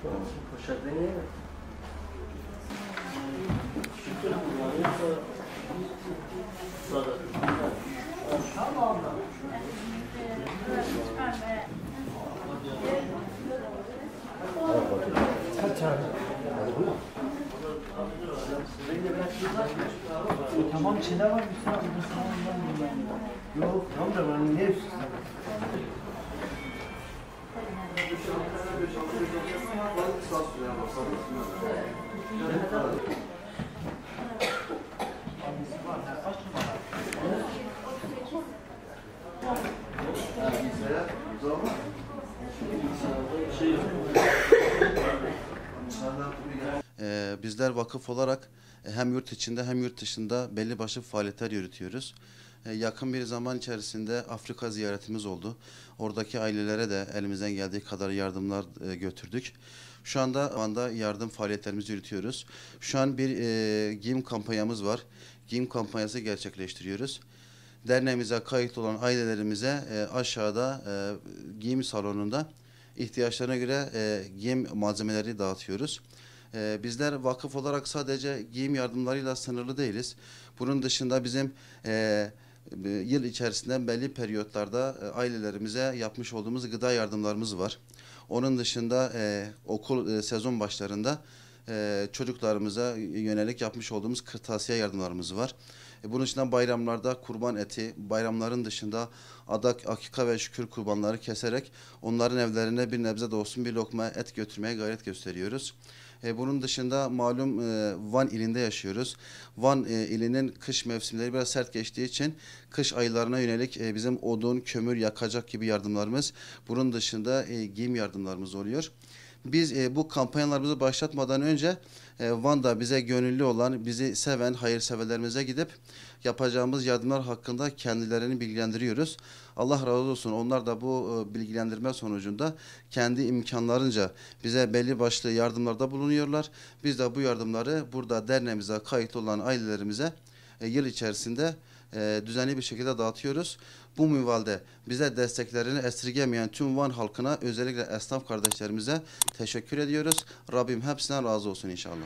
Poşet deneyeyim mi? Tamam abla. Kaç abi? Tamam içinde var bir şey. Yok tamam da ben ne üstüne? Bizler vakıf olarak hem yurt içinde hem yurt dışında belli başlı faaliyetler yürütüyoruz. Yakın bir zaman içerisinde Afrika ziyaretimiz oldu. Oradaki ailelere de elimizden geldiği kadar yardımlar götürdük. Şu anda yardım faaliyetlerimizi yürütüyoruz. Şu an bir giyim kampanyamız var. Giyim kampanyası gerçekleştiriyoruz. Derneğimize kayıtlı olan ailelerimize aşağıda giyim salonunda ihtiyaçlarına göre giyim malzemeleri dağıtıyoruz. Bizler vakıf olarak sadece giyim yardımlarıyla sınırlı değiliz. Bunun dışında bizim yıl içerisinde belli periyotlarda ailelerimize yapmış olduğumuz gıda yardımlarımız var. Onun dışında okul sezon başlarında çocuklarımıza yönelik yapmış olduğumuz kırtasiye yardımlarımız var. Bunun dışında bayramlarda kurban eti, bayramların dışında adak, akika ve şükür kurbanları keserek onların evlerine bir nebze de olsun bir lokma et götürmeye gayret gösteriyoruz. Bunun dışında malum Van ilinde yaşıyoruz. Van ilinin kış mevsimleri biraz sert geçtiği için kış aylarına yönelik bizim odun, kömür yakacak gibi yardımlarımız, bunun dışında giyim yardımlarımız oluyor. Biz bu kampanyalarımızı başlatmadan önce Van'da bize gönüllü olan, bizi seven hayırseverlerimize gidip yapacağımız yardımlar hakkında kendilerini bilgilendiriyoruz. Allah razı olsun. Onlar da bu bilgilendirme sonucunda kendi imkanlarınca bize belli başlı yardımlarda bulunuyorlar. Biz de bu yardımları burada derneğimize kayıtlı olan ailelerimize yıl içerisinde düzenli bir şekilde dağıtıyoruz. Bu minvalde bize desteklerini esirgemeyen tüm Van halkına, özellikle esnaf kardeşlerimize teşekkür ediyoruz. Rabbim hepsinden razı olsun inşallah.